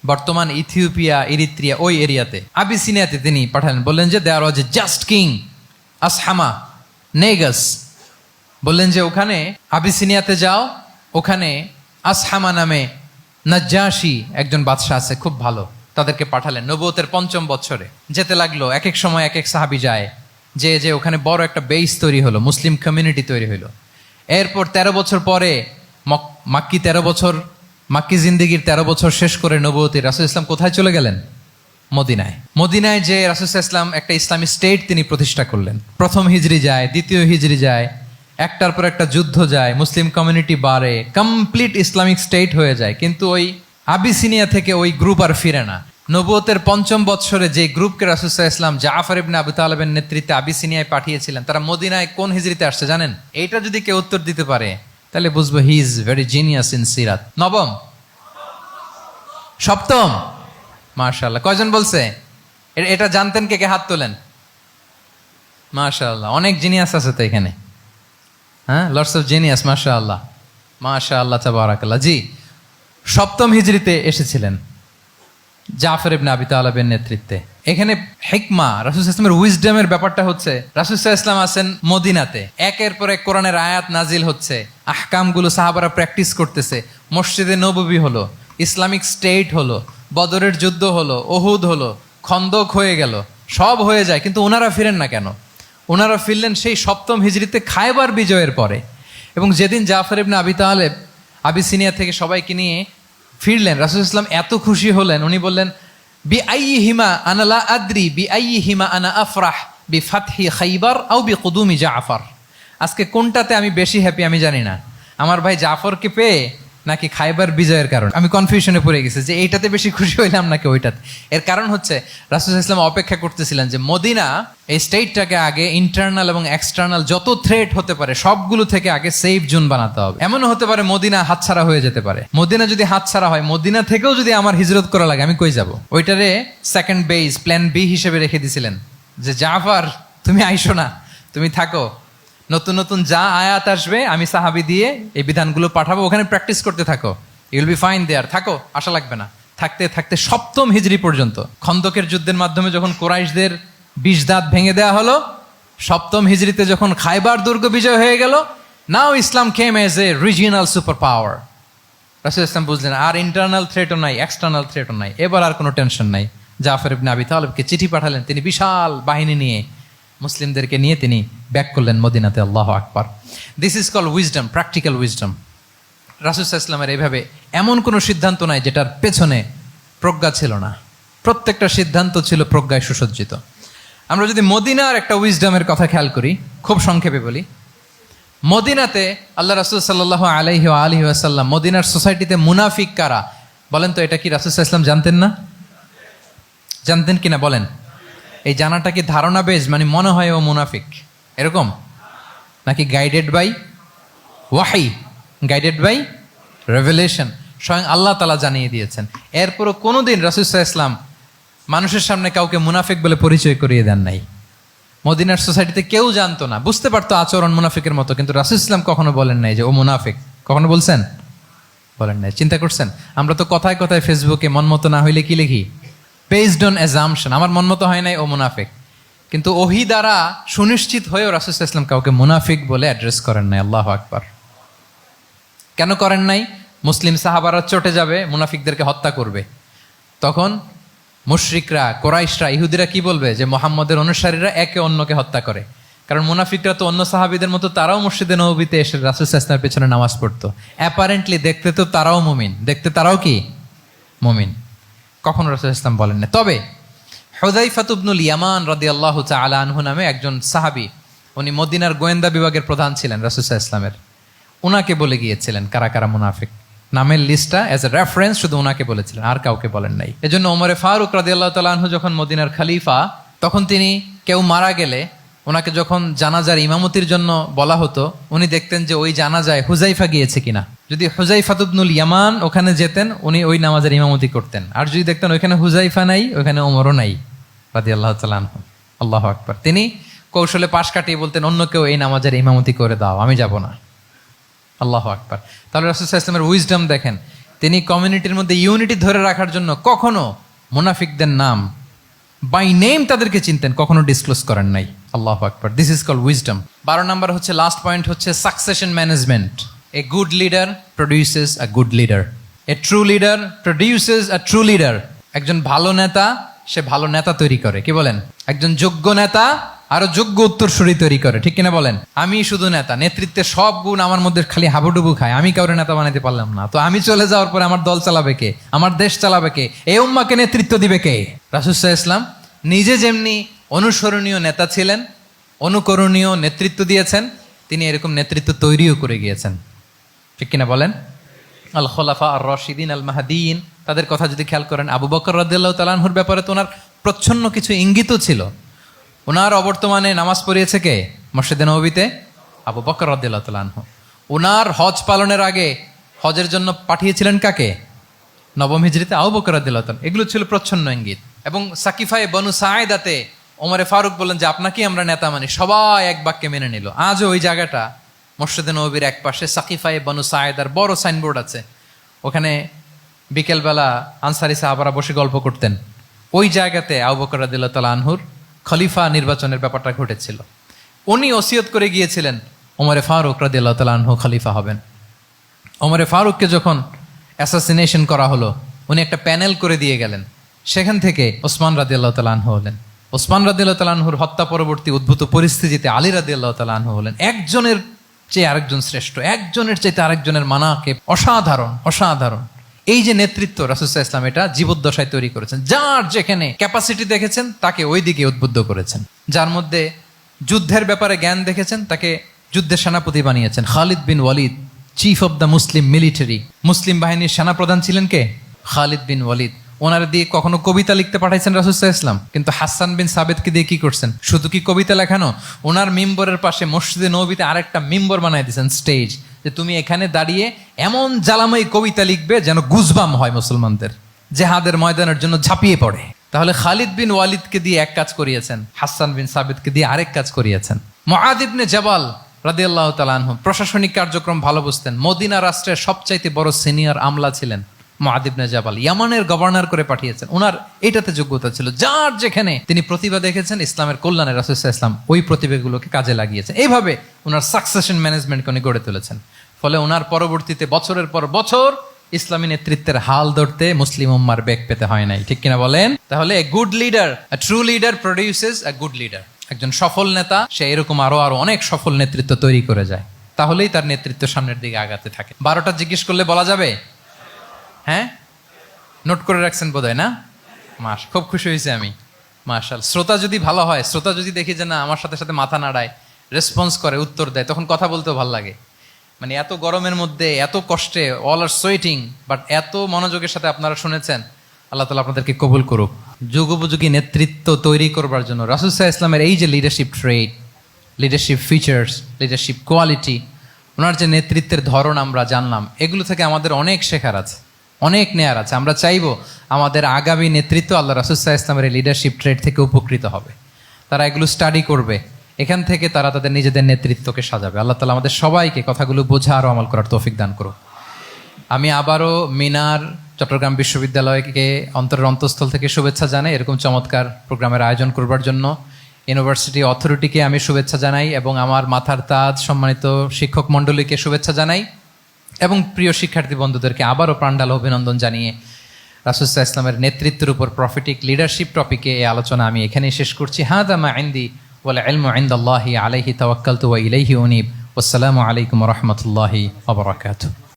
বর্তমান ইথিওপিয়া, ইরিত্রিয়া, ওই এরিয়াতে, আবিসিনিয়াতে তিনি পাঠালেন। বললেন যে দেয়ার ওয়াজ এ জাস্ট কিং আসহামা নেগাস। বললেন যে ওখানে আবিসিনিয়াতে যাও, ওখানে আসহামা নামে নাজ্জাশী একজন বাদশাহ আছে, খুব ভালো। তাদেরকে পাঠালেন নবুয়তের 5ম বৎসরে। যেতে লাগলো, এক এক সময় এক এক সাহাবী যায়, যে ওখানে বড় একটা বেস তৈরি হলো, মুসলিম কমিউনিটি তৈরি হলো। এরপর 13 বছর পরে মাক্কি জিন্দেগির 13 বছর শেষ করে নবুয়তে রাসূল ইসলাম কোথায় চলে গেলেন? মদিনায়। মদিনায় যে রাসূল ইসলাম একটা ইসলামী স্টেট তিনি প্রতিষ্ঠা করলেন। 1ম হিজরি যায়, 2য় হিজরি যায়, একটার পর একটা যুদ্ধ যায়, মুসলিম কমিউনিটি বাড়ে, কমপ্লিট ইসলামিক স্টেট হয়ে যায়। কিন্তু ওই আবিসিনিয়া থেকে ওই গ্রুপ আর ফিরে না। নবুয়তের 5ম বৎসরে যে গ্রুপকে রাসূল সাল্লাল্লাহু আলাইহি ওয়াসাল্লাম জাফর ইবনে আবু তালেবের নেতৃত্বে আবিসিনিয়ায় পাঠিয়েছিলেন, তারা মদিনায় কোন হিজরিতে আসছে জানেন? এইটা যদি কেউ উত্তর দিতে পারে তাহলে বুঝবো he is very genius in সিরাত। 9ম, 7ম। মাশাআল্লাহ। কয়জন বলছে? এটা জানতেন কে কে? হাত তোলেন। মাশাআল্লাহ, অনেক জিনিয়াস আছে তো এখানে। হ্যাঁ, লটস অফ জিনিয়াস। মাশাআল্লাহ, মাশাআল্লাহ, তাবারাকাল্লাহ। জি, 7ম হিজরিতে এসেছিলেন জাফর ইবনে আবি তালেবের নেতৃত্বে। এখানে হিকমা, রাসূল সাল্লাল্লাহু আলাইহি ওয়াসাল্লামের উইজডমের ব্যাপারটা হচ্ছে, রাসূল সাল্লাল্লাহু আলাইহি ওয়াসাল্লাম আছেন মদিনাতে, একের পর এক কোরআনের আয়াত নাজিল হচ্ছে, আহকামগুলো সাহাবারা প্র্যাকটিস করতেছে, মসজিদে নববী হলো, ইসলামিক স্টেট হলো, বদরের যুদ্ধ হলো, উহুদ হলো, খন্দক হয়ে গেল, সব হয়ে যায়। কিন্তু ওনারা ফিরেন না কেন? ওনারা ফিরলেন সেই 7ম হিজরিতে খায়বার বিজয়ের পরে। এবং যেদিন জাফর ইবনে আবি তালেব আবিসিনিয়া থেকে সবাইকে নিয়ে ফিরলেন, রাসূল ইসলাম এত খুশি হলেন, উনি বললেন বি আইয়িহিমা আনা লা আদরি বি আইয়িহিমা আনা আফরাহ বি ফাতহি খাইবার আও বি কুদুমি জাফর। আজকে কোনটাতে আমি বেশি হ্যাপি আমি জানি না, আমার ভাই জাফরকে পেয়ে নাকি খাইবার বিজয়ের কারণ। আমি কনফিউশনে পড়ে গেছি যে এইটাতে বেশি খুশি হইলাম নাকি ওইটাতে। এর কারণ হচ্ছে রাসূল সাল্লাল্লাহু আলাইহি ওয়াসাল্লাম অপেক্ষা করতেছিলেন যে মদিনা এই স্টেটটাকে আগে ইন্টারনাল এবং এক্সটার্নাল যত থ্রেট হতে পারে সবগুলো থেকে আগে সেফ জোন বানাতে হবে। এমনও হতে পারে মদিনা হাতছাড়া হয়ে যেতে পারে। মদিনা যদি হাতছাড়া হয়, মদিনা থেকেও যদি আমার হিজরত করা লাগে, আমি কই যাব? ওইটারে সেকেন্ড বেস, প্ল্যান বি হিসেবে রেখে দিছিলেন যে জাফর তুমি আইসো না, তুমি থাকো, নতুন নতুন যা আয়াত আসবে আমি সাহাবী দিয়ে এই বিধানগুলো পাঠাবো, ওখানে প্র্যাকটিস করতে থাকো, ইউ উইল বি ফাইন দেয়ার, থাকো, আশা লাগবে না। থাকতে থাকতে 7ম হিজরি পর্যন্ত, খন্দকের যুদ্ধের মাধ্যমে যখন কুরাইশদের 20 দাঁত ভেঙে দেওয়া হলো, 7ম হিজরিতে যখন খায়বার দুর্গ বিজয় হয়ে গেল, now Islam came as a regional super power. রাসূল ইসলাম বুঝলেন আর ইন্টারনাল থ্রেটও নাই, এক্সটার্নাল থ্রেটও নাই, এবার আর কোনো টেনশন নাই। জাফর ইবনে আবি তালেবকে চিঠি পাঠালেন, তিনি বিশাল বাহিনী নিয়ে, মুসলিমদেরকে নিয়ে তিনি ব্যাক করলেন মদিনাতে। আল্লাহু আকবার। This is call wisdom, practical wisdom. রাসূল সাল্লাল্লাহু আলাইহি ওয়াসাল্লামের এইভাবে এমন কোনো সিদ্ধান্ত নাই যেটার পেছনে প্রজ্ঞা ছিল না, প্রত্যেকটা সিদ্ধান্ত ছিল প্রজ্ঞায় সুসজ্জিত। আমরা যদি মদিনার একটা উইজডমের কথা খেয়াল করি, খুব সংক্ষেপে বলি, মদিনাতে আল্লাহ রাসূল সাল্লাল্লাহু আলাইহি ওয়াসাল্লাম, মদিনার সোসাইটিতে মুনাফিক কারা বলেন তো? এটা কি রাসূল সাল্লাল্লাহু আলাইহি ওয়াসাল্লাম জানতেন না? জানতেন কিনা বলেন? এই জানাটা কি ধারণা বেজ, মানে মনে হয় ও মুনাফিক এরকম, নাকি গাইডেড বাই ওয়াহি, গাইডেড বাই রেভেলেশন? স্বয়ং আল্লাহ তাআলা জানিয়ে দিয়েছেন। এরপরও কোনোদিন রাসূল সাল্লাল্লাহু আলাইহি ওয়াসাল্লাম মানুষের সামনে কাউকে মুনাফিক বলে পরিচয় করিয়ে দেন নাই। মদিনার সোসাইটিতে কেউ জানতো না, বুঝতে পারতো আচরণ মুনাফিকের মতো, কিন্তু রাসূল ইসলাম কখনো বলেন নাই যে ও মুনাফিক। কখনো বলছেন? বলেন নাই। চিন্তা করছেন? আমরা তো কথায় কথায় ফেসবুকে মন মতো না হইলে কি লিখি? বেসড অন অ্যাজাম্পশন, আমার মন মতো হয় নাই ও মুনাফিক। কিন্তু ওহি দ্বারা সুনিশ্চিত হয়েও রাসূল সাল্লাল্লাহু আলাইহি ওয়াসাল্লাম কাউকে মুনাফিক বলে অ্যাড্রেস করেন নাই। আল্লাহু আকবার। কেন করেন নাই? মুসলিম সাহাবারা চটে যাবে, মুনাফিকদেরকে হত্যা করবে। তখন মুশরিকরা, কোরাইশরা, ইহুদিরা কি বলবে? যে মুহাম্মদের অনুসারীরা একে অন্যকে হত্যা করে। কারণ মুনাফিকরা তো অন্য সাহাবীদের মতো তারাও মসজিদে নববীতে এসে রাসূল সাল্লাল্লাহু আলাইহি ওয়াসাল্লামের পেছনে নামাজ পড়তো। অ্যাপারেন্টলি দেখতে তো তারাও মুমিন, দেখতে তারাও কি মুমিন। কখনো রাসূল সাল্লাল্লাহু আলাইহি ওয়াসাল্লাম বলেন না। তবে হুযায়ফা ইবনুল ইয়ামান রাদিয়াল্লাহু তাআলা আনহু নামে একজন সাহাবী, উনি মদিনার গোয়েন্দা বিভাগের প্রধান ছিলেন রাসূল সাল্লাল্লাহু আলাইহি ওয়াসাল্লামের। উনাকে বলে গিয়েছিলেন কারা কারা মুনাফিক, নামের লিস্টটা অ্যাজ এ রেফারেন্স শুধু উনাকে বলেছিলেন, আর কাউকে বলেন নাই। এজন্য ওমরে ফারুক রাদিয়াল্লাহু তাআলা আনহু যখন মদিনার খলিফা, তখন তিনি কেউ মারা গেলে ওনাকে যখন জানাজার ইমামতির জন্য বলা হতো, উনি দেখতেন যে ওই জানাজায় হুযায়ফা গিয়েছে কিনা। যদি হুযায়ফা ইবনুল ইয়ামান ওখানে যেতেন, উনি ওই নামাজের ইমামতি করতেন। আর যদি দেখতেন ওইখানে হুযায়ফা নাই, ওইখানে ওমরও নাই রাদিয়াল্লাহু তাআলা আনহু, আল্লাহু আকবার, তিনি কৌশলে পাশ কাটিয়ে বলতেন অন্য কেউ এই নামাজের ইমামতি করে দাও, আমি যাব না। আল্লাহু আকবার। তাহলে রাসূল সাল্লাল্লাহু আলাইহি ওয়াসাল্লামের উইজডম দেখেন, তিনি কমিউনিটির মধ্যে ইউনিটি ধরে রাখার জন্য কখনো মুনাফিকদের নাম বাই নেম তাদেরকে চিনতেন, কখনো ডিসক্লোজ করেন নাই। আল্লাহু আকবার। This is called wisdom. 12 নম্বর হচ্ছে, লাস্ট পয়েন্ট হচ্ছে succession management. A good leader produces a good leader, a true leader produces a true leader. একজন ভালো নেতা সে ভালো নেতা তৈরি করে, কি বলেন? একজন যোগ্য নেতা আরো যোগ্য উত্তরসূরি তৈরি করে, ঠিক কিনা বলেন? আমি শুধু নেতা, নেতৃত্বের সব গুণ আমার মধ্যে খালি হাবুডুবু খায়, আমি কাউরে নেতা বানাইতে পারলাম না, তো আমি চলে যাওয়ার পরে আমার দল চালাবে কে? আমার দেশ চালাবে কে? এই উম্মাকে নেতৃত্ব দিবে কে? রাসূল সাল্লাল্লাহু আলাইহি ওয়াসাল্লাম নিজে যেমনি অনুসরণীয় নেতা ছিলেন, অনুকরণীয় নেতৃত্ব দিয়েছেন, তিনি এরকম নেতৃত্ব তৈরিও করে গিয়েছেন, ঠিক কিনা বলেন? আল খোলাফা আর রশিদিন আল মাহদিন, তাদের কথা যদি খেয়াল করেন, আবু বকর রাদিয়াল্লাহু তাআলা আনহুর ব্যাপারে তো ওনার প্রচ্ছন্ন কিছু ইঙ্গিতও ছিল। ওনার অবর্তমানে নামাজ পড়িয়েছে কে মসজিদে নববীতে? আবু বকর রাদিয়াল্লাহু তাআলা আনহু। ওনার হজ পালনের আগে হজের জন্য পাঠিয়েছিলেন কাকে? নবম হিজরিতে আবু বকর রাদিয়াল্লাহু তাআলা। এগুলো ছিল প্রচ্ছন্ন ইঙ্গিত। এবং সাকিফায়ে বনু সাঈদাতে ওমরে ফারুক বললেন যে আপনাকেই আমরা নেতা মানি, সবাই এক বাক্যে মেনে নিল। আজও ওই জায়গাটা মসজিদে নববীর এক পাশে সাকিফায়ে বনু সাঈদার বড় সাইনবোর্ড আছে, ওখানে বিকেলবেলা আনসারি সাহাবারা বসে গল্প করতেন। ওই জায়গাতে আবু বকর রাদিয়াল্লাহু তাআলা আনহুর খলিফা নির্বাচনের ব্যাপারটা ঘটেছিল। উনি ওসিয়ত করে গিয়েছিলেন ওমরে ফারুক রাদিয়াল্লাহু তাআলা আনহু খলিফা হবেন। ওমরে ফারুককে যখন অ্যাসাসিনেশন করা হলো, উনি একটা প্যানেল করে দিয়ে গেলেন। সেখান থেকে ওসমান রাদিয়াল্লাহু তাআলা আনহু হলেন। ওসমান রাদিয়াল্লাহু তাআলা আনহুর হত্যা পরবর্তী উদ্ভূত পরিস্থিতিতে আলী রাদিয়াল্লাহু তাআলা আনহু হলেন। একজনের চেয়ে আরেকজন শ্রেষ্ঠ, একজনের চাইতে আরেকজনের মানাকে অসাধারণ, অসাধারণ। এই যে নেতৃত্ব রাসূল সাল্লাল্লাহু আলাইহি ওয়াসাল্লাম এটা জীবদ্দশায় তৈরি করেছেন। যার যেখানে ক্যাপাসিটি দেখেছেন তাকে ওই দিকে উদ্বুদ্ধ করেছেন। যার মধ্যে যুদ্ধের ব্যাপারে জ্ঞান দেখেছেন তাকে যুদ্ধের সেনাপতি বানিয়েছেন। Khalid bin Walid, chief of the Muslim military, মুসলিম বাহিনীর সেনাপ্রধান ছিলেন কে? খালিদ বিন ওয়ালিদ। ওনার দিয়ে কখনো কবিতা লিখতে পাঠাইছেন রাসূল সাল্লাল্লাহু আলাইহি ওয়াসাল্লাম, কিন্তু হাসান বিন সাবিতকে দিয়ে কি করছেন? শুধু কি কবিতা লেখানো? ওনার মিম্বরের পাশে মসজিদে নববীতে আরেকটা মিম্বর বানাই দিয়েছেন, স্টেজ, যে তুমি এখানে দাঁড়িয়ে এমন জ্বালাময়ী কবিতা লিখবে যেন গুজবাম হয় মুসলমানদের, জেহাদের ময়দানের জন্য ঝাঁপিয়ে পড়ে। তাহলে খালিদ বিন ওয়ালিদকে দিয়ে এক কাজ করিয়েছেন, হাসান বিন সাবিতকে দিয়ে আরেক কাজ করিয়েছেন। মুআয ইবনে জাবাল রাদিয়াল্লাহু তাআলা আনহু প্রশাসনিক কার্যক্রম ভালো বুঝতেন। মদিনা রাষ্ট্রের সবচাইতে বড় সিনিয়র আমলা ছিলেন মুআয ইবনে জাবাল, ইয়ামানের গভর্নর করে পাঠিয়েছেন। ওনার এটাতে যোগ্যতা ছিল। যার যেখানে তিনি প্রতিভা দেখেছেন ইসলামের কল্যাণে, রাসূল সাল্লাল্লাহু আলাইহি ওয়াসাল্লাম ওই প্রতিভাগুলোকে কাজে লাগিয়েছেন। এইভাবে ওনার সাকসেশন ম্যানেজমেন্টকে উনি গড়ে তুলেছেন। ফলে ওনার পরবর্তীতে বছরের পর বছর ইসলামী নেতৃত্বের হাল ধরতে মুসলিম উম্মার বেগ পেতে হয় নাই, ঠিক কিনা বলেন? তাহলে এ good leader, a true leader produces A good leader. একজন সফল নেতা সে এরকম আরো আরো অনেক সফল নেতৃত্ব তৈরি করে যায়, তাহলেই তার নেতৃত্ব সামনের দিকে আগাতে থাকে। 12টা জিজ্ঞেস করলে বলা যাবে? হ্যাঁ, নোট করে রাখছেন বোধহয় না? খুব খুশি হয়েছে আমি, মাশাআল্লাহ। শ্রোতা যদি ভালো হয়, শ্রোতা যদি দেখি যে না আমার সাথে সাথে মাথা নাড়ায়, রেসপন্স করে, উত্তর দেয়, তখন কথা বলতেও ভালো লাগে। মানে এত গরমের মধ্যে, এত কষ্টে, অল আর সোয়েটিং, বাট এত মনোযোগের সাথে আপনারা শুনেছেন। আল্লাহ তাআলা আপনাদেরকে কবুল করুক। যুগোপযোগী নেতৃত্ব তৈরি করবার জন্য রাসূল সাল্লাল্লাহু আলাইহি ওয়াসাল্লামের এই যে লিডারশিপ ট্রেট, লিডারশিপ ফিচার্স, লিডারশিপ কোয়ালিটি, ওনার যে নেতৃত্বের ধরন আমরা জানলাম, এগুলো থেকে আমাদের অনেক শেখার আছে, অনেক নেয়ার আছে। আমরা চাইবো আমাদের আগামী নেতৃত্ব আল্লাহ রাসূল সাল্লাল্লাহু আলাইহি ওয়াসাল্লামের লিডারশিপ ট্রেট থেকে উপকৃত হবে। তারা এগুলো স্টাডি করবে, এখান থেকে তারা তাদের নিজেদের নেতৃত্বকে সাজাবে। আল্লাহ তাআলা আমাদের সবাইকে কথাগুলো বোঝা আর আমল করার তৌফিক দান করুক। আমি আবারও মিনার চট্টগ্রাম বিশ্ববিদ্যালয়কে অন্তরের অন্তঃস্থল থেকে শুভেচ্ছা জানাই এরকম চমৎকার প্রোগ্রামের আয়োজন করবার জন্য। ইউনিভার্সিটি অথরিটিকে আমি শুভেচ্ছা জানাই এবং আমার মাথার তাজ সম্মানিত শিক্ষক মণ্ডলীকে শুভেচ্ছা জানাই এবং প্রিয় শিক্ষার্থী বন্ধুদেরকে আবারও প্রাণঢাল অভিনন্দন জানিয়ে রাসূল সাল্লাল্লাহু আলাইহি ওয়াসাল্লামের নেতৃত্বের উপর প্রফিটিক লিডারশিপ টপিকে এই আলোচনা আমি এখানেই শেষ করছি। হাদা মা ইনদি ওয়াল ইলমু ইনদাল্লাহি আলাইহি তাওয়াক্কালতু ওয়া ইলাইহি উনীব। ওয়াসসালামু আলাইকুম ওয়া রাহমাতুল্লাহি ওয়া বারাকাতুহু।